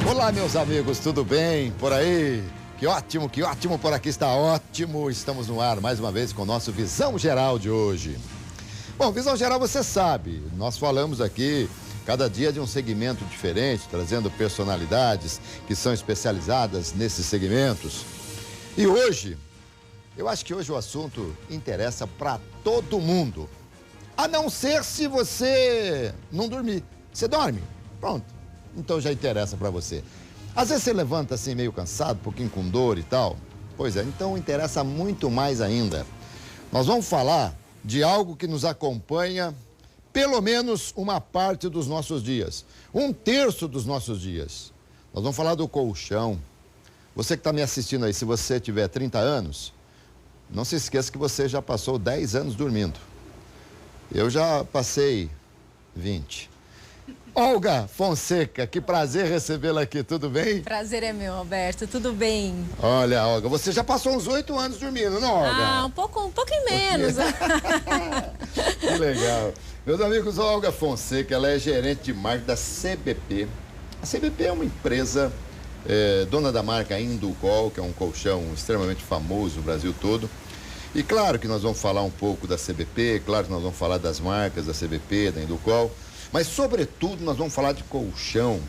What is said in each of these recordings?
Olá, meus amigos, tudo bem por aí? Que ótimo, por aqui está ótimo. Estamos no ar mais uma vez com o nosso Visão Geral de hoje. Bom, Visão Geral você sabe, nós falamos aqui cada dia de um segmento diferente, trazendo personalidades que são especializadas nesses segmentos. E hoje, eu acho que hoje o assunto interessa para todo mundo. A não ser se você não dormir. Você dorme? Pronto. Então já interessa para você. Às vezes você levanta assim meio cansado, um pouquinho com dor e tal. Pois é, então interessa muito mais ainda. Nós vamos falar de algo que nos acompanha pelo menos uma parte dos nossos dias. 1/3 dos nossos dias. Nós vamos falar do colchão. Você que está me assistindo aí, se você tiver 30 anos, não se esqueça que você já passou 10 anos dormindo. Eu já passei 20. Olga Fonseca, que prazer recebê-la aqui, tudo bem? Prazer é meu, Roberto, tudo bem? Olha, Olga, você já passou uns 8 anos dormindo, não, Olga? Ah, um pouquinho menos. Que legal. Meus amigos, a Olga Fonseca, ela é gerente de marketing da CBP. A CBP é uma empresa dona da marca Inducol, que é um colchão extremamente famoso no Brasil todo. E claro que nós vamos falar um pouco da CBP, claro que nós vamos falar das marcas da CBP, da Inducol, mas sobretudo nós vamos falar de colchão.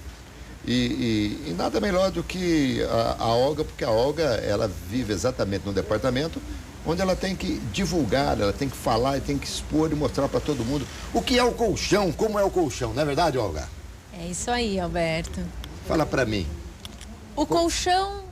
E nada melhor do que a Olga, porque a Olga, ela vive exatamente no departamento onde ela tem que divulgar, ela tem que falar, tem que expor e mostrar para todo mundo o que é o colchão, como é o colchão, não é verdade, Olga? É isso aí, Alberto. Fala para mim. O colchão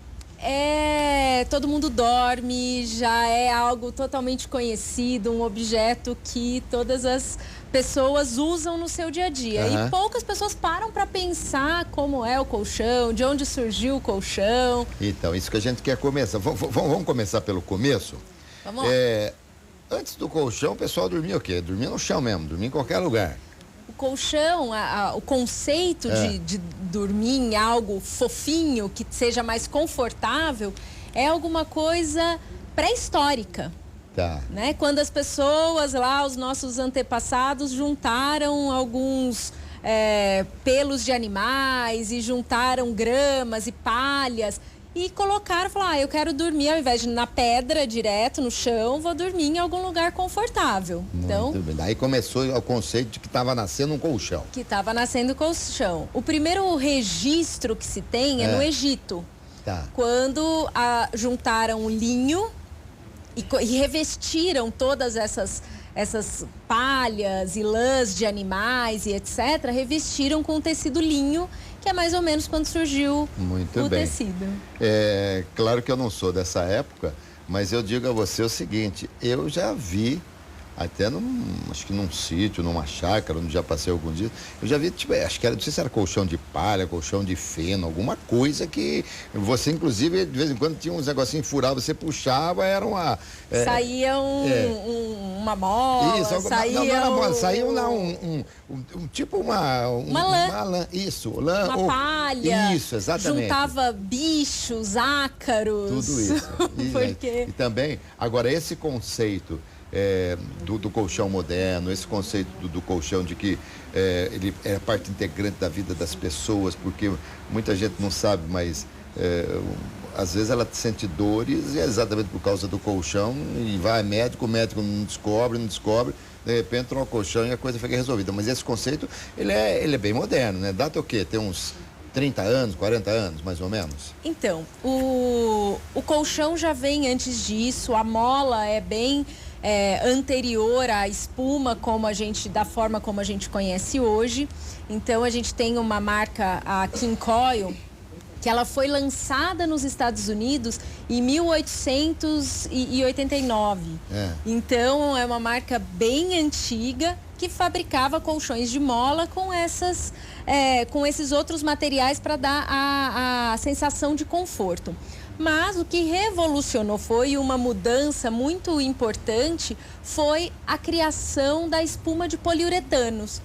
todo mundo dorme, já é algo totalmente conhecido, um objeto que todas as pessoas usam no seu dia a dia. Uhum. E poucas pessoas param para pensar como é o colchão, de onde surgiu o colchão. Então, isso que a gente quer começar. Vamos começar pelo começo? Vamos lá. Antes do colchão, o pessoal dormia o quê? Dormia no chão mesmo, dormia em qualquer lugar. O colchão, o conceito de dormir em algo fofinho, que seja mais confortável, é alguma coisa pré-histórica. Tá. Né? Quando as pessoas lá, os nossos antepassados, juntaram alguns pelos de animais e juntaram gramas e palhas e colocaram, falaram, eu quero dormir, ao invés de na pedra direto, no chão, vou dormir em algum lugar confortável. Muito bem. Daí começou o conceito de que estava nascendo um colchão. Que estava nascendo colchão. O primeiro registro que se tem é no Egito. Tá. Quando juntaram o linho e revestiram todas essas palhas e lãs de animais e etc., revestiram com tecido linho, que é mais ou menos quando surgiu o tecido. Claro que eu não sou dessa época, mas eu digo a você o seguinte, eu já vi, até acho que num sítio, numa chácara, onde já passei alguns dias, eu já vi, acho que era, não sei se era colchão de palha, colchão de feno, alguma coisa que você, inclusive, de vez em quando tinha uns negocinhos furados, você puxava, era uma... Saía uma mola, isso, saía... Não era mola, saía tipo uma lã. Isso, lã. Uma palha. Isso, exatamente. Juntava bichos, ácaros. Tudo isso. Porque... E também, agora, esse conceito... do colchão moderno, esse conceito do colchão de que ele é parte integrante da vida das pessoas, porque muita gente não sabe, mas às vezes ela sente dores e é exatamente por causa do colchão e vai médico, o médico não descobre, de repente troca o colchão e a coisa fica resolvida. Mas esse conceito, ele é bem moderno, né? Data o quê? Tem uns 30 anos, 40 anos, mais ou menos? Então, o colchão já vem antes disso, a mola é bem... anterior à espuma, da forma como a gente conhece hoje. Então a gente tem uma marca, a King Coil, que ela foi lançada nos Estados Unidos em 1889. Então é uma marca bem antiga que fabricava colchões de mola com esses outros materiais para dar a sensação de conforto. Mas o que revolucionou foi uma mudança muito importante, foi a criação da espuma de poliuretanos,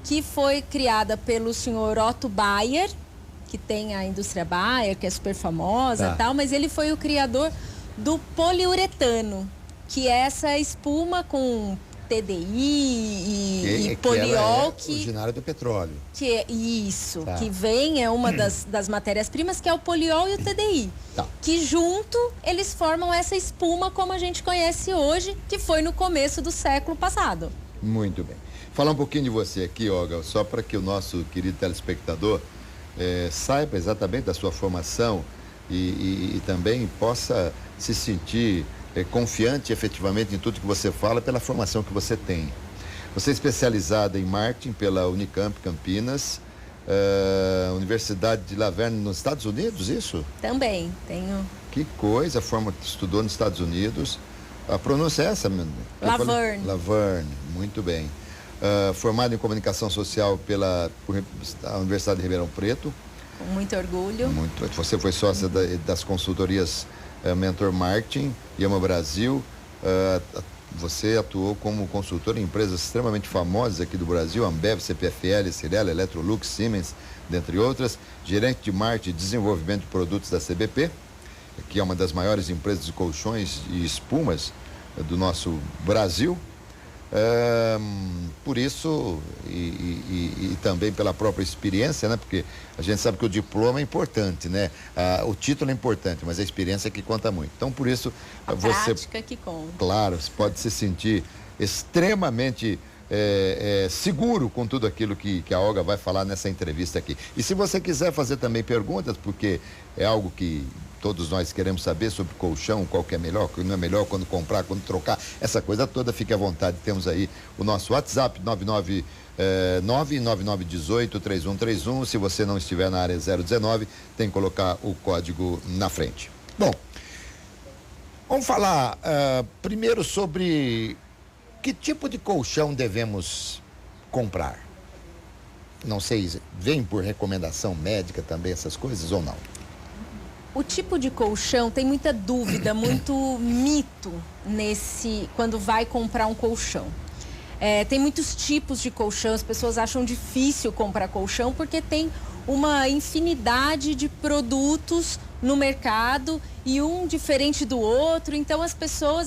que foi criada pelo senhor Otto Bayer, que tem a indústria Bayer, que é super famosa e tal, mas ele foi o criador do poliuretano, que é essa espuma com TDI e poliol, que é originária do petróleo. Isso, tá. Que vem, é uma das matérias-primas, que é o poliol e o TDI. Tá. Que junto, eles formam essa espuma como a gente conhece hoje, que foi no começo do século passado. Muito bem. Falar um pouquinho de você aqui, Olga, só para que o nosso querido telespectador saiba exatamente da sua formação e também possa se sentir confiante efetivamente em tudo que você fala pela formação que você tem. Você é especializada em marketing pela Unicamp Campinas, Universidade de La Verne nos Estados Unidos, isso? Também, tenho. Que coisa, estudou nos Estados Unidos. A pronúncia é essa? La Verne. La Verne, muito bem. Formado em comunicação social pela Universidade de Ribeirão Preto. Com muito orgulho. Você foi sócia das consultorias Mentor Marketing, Yama Brasil. Você atuou como consultor em empresas extremamente famosas aqui do Brasil, Ambev, CPFL, Cirela, Electrolux, Siemens, dentre outras. Gerente de marketing e desenvolvimento de produtos da CBP, que é uma das maiores empresas de colchões e espumas do nosso Brasil. Por isso e também pela própria experiência, né? Porque a gente sabe que o diploma é importante, né? O título é importante, mas a experiência é que conta muito. Então, por isso, você... prática que conta. Claro, você pode se sentir extremamente seguro com tudo aquilo que a Olga vai falar nessa entrevista aqui. E se você quiser fazer também perguntas, porque é algo que todos nós queremos saber sobre colchão, qual que é melhor, qual não é melhor, quando comprar, quando trocar, essa coisa toda, fique à vontade. Temos aí o nosso WhatsApp, 999183131. Se você não estiver na área 019, tem que colocar o código na frente. Bom, vamos falar primeiro sobre que tipo de colchão devemos comprar. Não sei, vem por recomendação médica também essas coisas ou não? O tipo de colchão tem muita dúvida, muito mito quando vai comprar um colchão. Tem muitos tipos de colchão, as pessoas acham difícil comprar colchão porque tem uma infinidade de produtos no mercado e um diferente do outro. Então a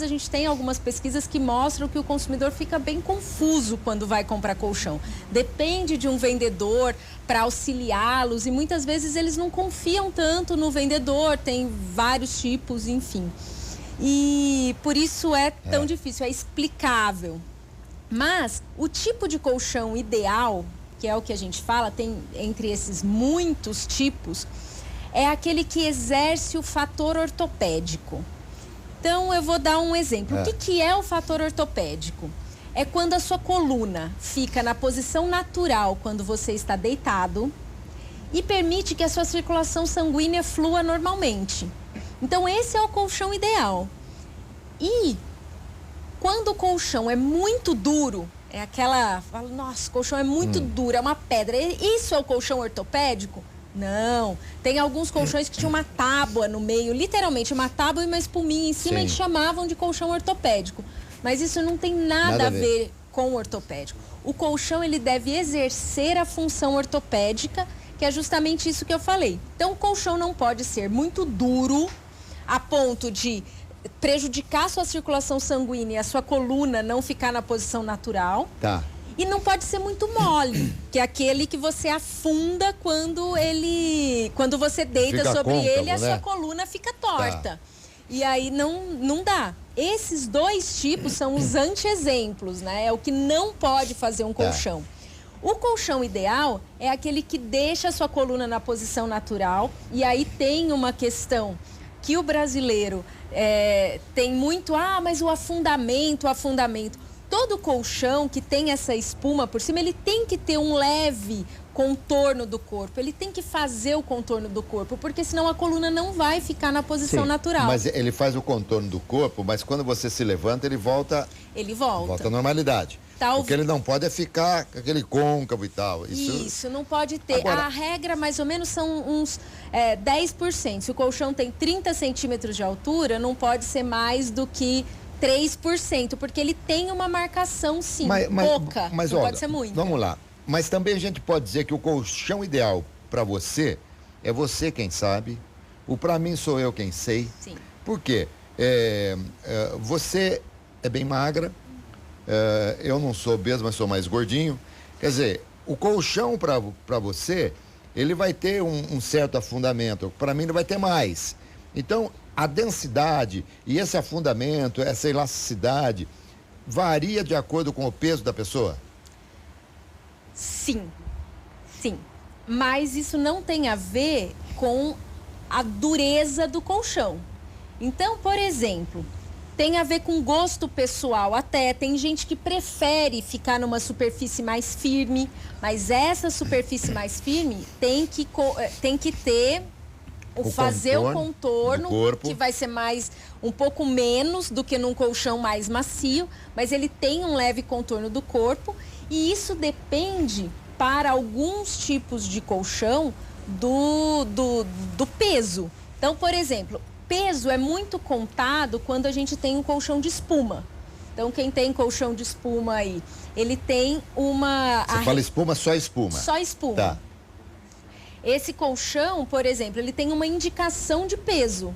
gente tem algumas pesquisas que mostram que o consumidor fica bem confuso quando vai comprar colchão. Depende de um vendedor para auxiliá-los e muitas vezes eles não confiam tanto no vendedor, tem vários tipos, enfim. E por isso é tão difícil, é explicável. Mas o tipo de colchão ideal, que é o que a gente fala, tem entre esses muitos tipos, é aquele que exerce o fator ortopédico. Então, eu vou dar um exemplo. O que é o fator ortopédico? É quando a sua coluna fica na posição natural quando você está deitado e permite que a sua circulação sanguínea flua normalmente. Então, esse é o colchão ideal. E quando o colchão é muito duro, nossa, o colchão é muito duro, é uma pedra. Isso é o colchão ortopédico? Não. Tem alguns colchões que tinham uma tábua no meio, literalmente uma tábua e uma espuminha em cima, e chamavam de colchão ortopédico. Mas isso não tem nada a ver com o ortopédico. O colchão, ele deve exercer a função ortopédica, que é justamente isso que eu falei. Então, o colchão não pode ser muito duro a ponto de prejudicar a sua circulação sanguínea e a sua coluna não ficar na posição natural. Tá. E não pode ser muito mole, que é aquele que você afunda quando você deita fica sobre côncavo, ele, a sua coluna fica torta. Tá. E aí não dá. Esses dois tipos são os anti-exemplos, né? É o que não pode fazer um colchão. O colchão ideal é aquele que deixa a sua coluna na posição natural. E aí tem uma questão que o brasileiro tem muito, mas o afundamento. Todo colchão que tem essa espuma por cima, ele tem que ter um leve contorno do corpo. Ele tem que fazer o contorno do corpo, porque senão a coluna não vai ficar na posição natural. Mas ele faz o contorno do corpo, mas quando você se levanta, ele volta... Ele volta. Volta à normalidade. O que ele não pode é ficar com aquele côncavo e tal. Isso não pode ter. Agora, a regra, mais ou menos, são uns 10%. Se o colchão tem 30 centímetros de altura, não pode ser mais do que 3%, porque ele tem uma marcação, sim, pouca, mas não olha, pode ser muito. Vamos lá. Mas também a gente pode dizer que o colchão ideal para você é você quem sabe, o para mim sou eu quem sei. Sim. Por quê? Você é bem magra, eu não sou obeso, mas sou mais gordinho. Quer dizer, o colchão para você, ele vai ter um certo afundamento. Para mim, ele vai ter mais. Então, a densidade e esse afundamento, essa elasticidade, varia de acordo com o peso da pessoa? Sim, sim. Mas isso não tem a ver com a dureza do colchão. Então, por exemplo, tem a ver com gosto pessoal até. Tem gente que prefere ficar numa superfície mais firme, mas essa superfície mais firme tem que ter fazer o contorno que vai ser um pouco menos do que num colchão mais macio, mas ele tem um leve contorno do corpo, e isso depende, para alguns tipos de colchão, do peso. Então, por exemplo, peso é muito contado quando a gente tem um colchão de espuma. Então, quem tem colchão de espuma aí, ele tem uma... Você fala espuma, só espuma? Só espuma. Tá. Esse colchão, por exemplo, ele tem uma indicação de peso.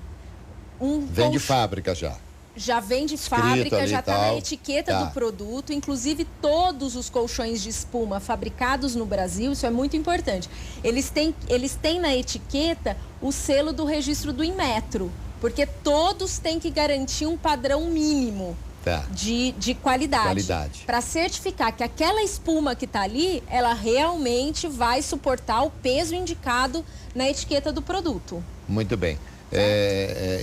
Vem de fábrica já. Já vem de Escrito fábrica, ali, já está na etiqueta tá. do produto. Inclusive, todos os colchões de espuma fabricados no Brasil, isso é muito importante, eles têm na etiqueta o selo do registro do Inmetro, porque todos têm que garantir um padrão mínimo de qualidade. Para certificar que aquela espuma que está ali, ela realmente vai suportar o peso indicado na etiqueta do produto. Muito bem.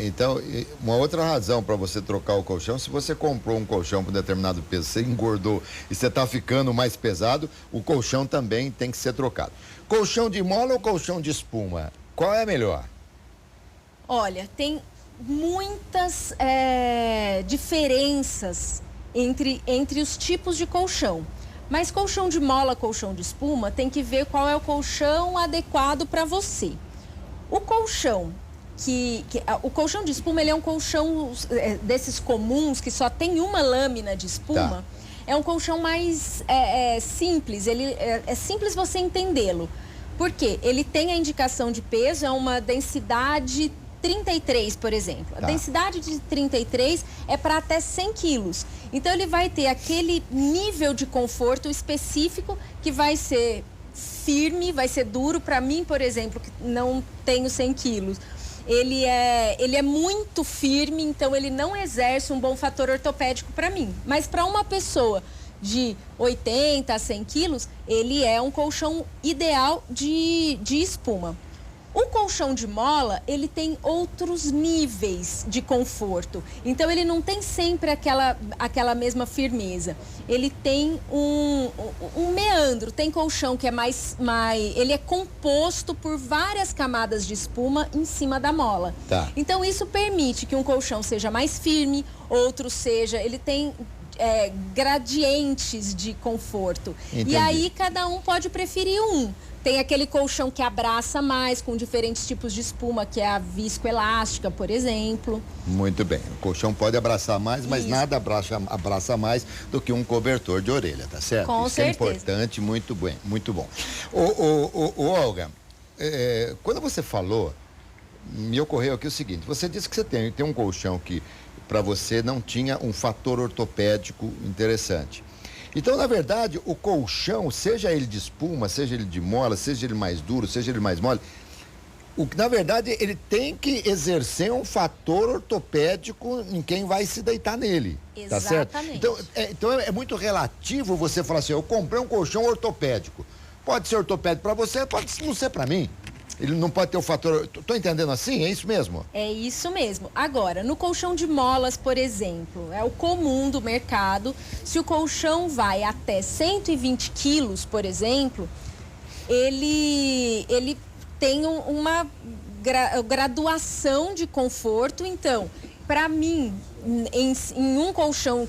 Então, uma outra razão para você trocar o colchão, se você comprou um colchão com determinado peso, você engordou e você está ficando mais pesado, o colchão também tem que ser trocado. Colchão de mola ou colchão de espuma? Qual é melhor? Olha, tem muitas diferenças entre os tipos de colchão. Mas colchão de mola, colchão de espuma, tem que ver qual é o colchão adequado para você. O colchão o colchão de espuma, ele é um colchão desses comuns, que só tem uma lâmina de espuma. É um colchão mais simples, é simples você entendê-lo. Por quê? Ele tem a indicação de peso, é uma densidade 33, por exemplo. A densidade de 33 é para até 100 quilos. Então, ele vai ter aquele nível de conforto específico que vai ser firme, vai ser duro. Para mim, por exemplo, que não tenho 100 quilos, ele é muito firme, então ele não exerce um bom fator ortopédico para mim. Mas para uma pessoa de 80 a 100 quilos, ele é um colchão ideal de espuma. O colchão de mola, ele tem outros níveis de conforto. Então, ele não tem sempre aquela mesma firmeza. Ele tem um meandro. Tem colchão que é ele é composto por várias camadas de espuma em cima da mola. Então, isso permite que um colchão seja mais firme, outro seja... Ele tem... gradientes de conforto. Entendi. E aí, cada um pode preferir um. Tem aquele colchão que abraça mais, com diferentes tipos de espuma, que é a viscoelástica, por exemplo. Muito bem. O colchão pode abraçar mais, mas nada abraça mais do que um cobertor de orelha, tá certo? Com certeza. É importante, muito bem, muito bom. Olga, quando você falou, me ocorreu aqui o seguinte: você disse que você tem um colchão que para você não tinha um fator ortopédico interessante. Então, na verdade, o colchão, seja ele de espuma, seja ele de mola, seja ele mais duro, seja ele mais mole, na verdade, ele tem que exercer um fator ortopédico em quem vai se deitar nele. Exatamente. Tá certo? Então é muito relativo você falar assim: eu comprei um colchão ortopédico. Pode ser ortopédico para você, pode não ser para mim. Ele não pode ter o fator... Tô entendendo assim? É isso mesmo? É isso mesmo. Agora, no colchão de molas, por exemplo, é o comum do mercado. Se o colchão vai até 120 quilos, por exemplo, ele tem uma graduação de conforto. Então, para mim, em um colchão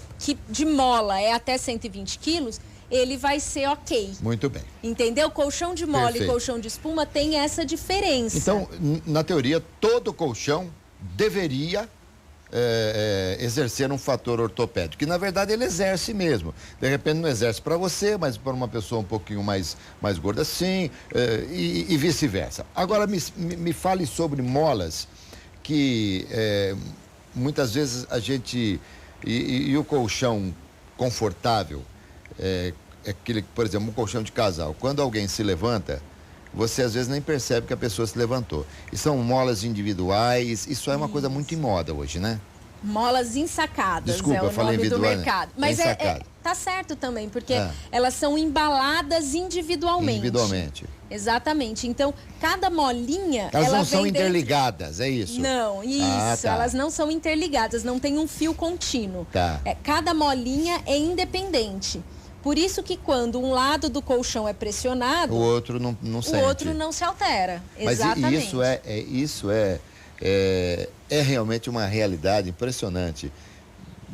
de mola é até 120 quilos... ele vai ser ok. Muito bem. Entendeu? Colchão de mola e colchão de espuma tem essa diferença. Então, na teoria, todo colchão deveria exercer um fator ortopédico, que na verdade ele exerce mesmo. De repente não exerce para você, mas para uma pessoa um pouquinho mais gorda sim, e vice-versa. Agora, me fale sobre molas, que muitas vezes a gente... E o colchão confortável, é aquele, por exemplo, um colchão de casal. Quando alguém se levanta, você às vezes nem percebe que a pessoa se levantou. E são molas individuais, isso é uma coisa muito em moda hoje, né? Molas ensacadas. Desculpa, é o eu falei nome do individual, mercado. Mas tá certo também, porque elas são embaladas individualmente. Individualmente. Exatamente. Então, cada molinha... Elas ela não são vem interligadas, é isso? Não, isso. Tá. Elas não são interligadas, não tem um fio contínuo. Tá. Cada molinha é independente. Por isso que quando um lado do colchão é pressionado... O outro não sente. O outro não se altera. Mas exatamente. isso é realmente uma realidade impressionante.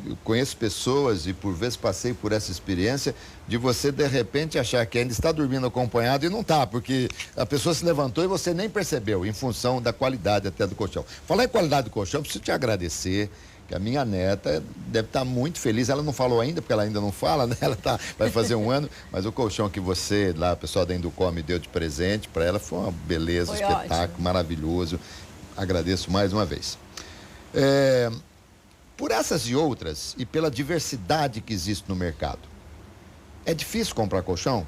Eu conheço pessoas e por vezes passei por essa experiência de você de repente achar que ainda está dormindo acompanhado e não está, porque a pessoa se levantou e você nem percebeu, em função da qualidade até do colchão. Falar em qualidade do colchão, preciso te agradecer, que a minha neta deve estar muito feliz. Ela não falou ainda, porque ela ainda não fala, né? Vai fazer 1 ano, mas o colchão que você, lá, o pessoal da Inducom me deu de presente para ela, foi uma beleza, foi espetáculo, ótimo. Maravilhoso. Agradeço mais uma vez. Por essas e outras, e pela diversidade que existe no mercado, é difícil comprar colchão?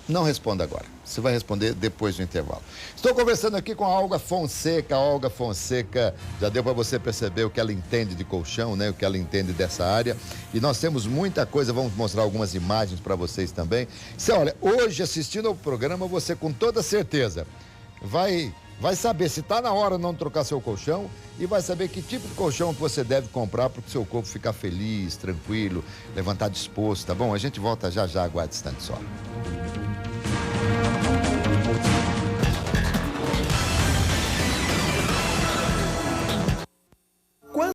Não responda agora. Você vai responder depois do intervalo. Estou conversando aqui com a Olga Fonseca. A Olga Fonseca, já deu para você perceber o que ela entende de colchão, né? O que ela entende dessa área. E nós temos muita coisa, vamos mostrar algumas imagens para vocês também. Olha, hoje assistindo ao programa, você com toda certeza vai saber se está na hora de não trocar seu colchão e vai saber que tipo de colchão que você deve comprar para o seu corpo ficar feliz, tranquilo, levantar disposto, tá bom? A gente volta já, aguarde instante só.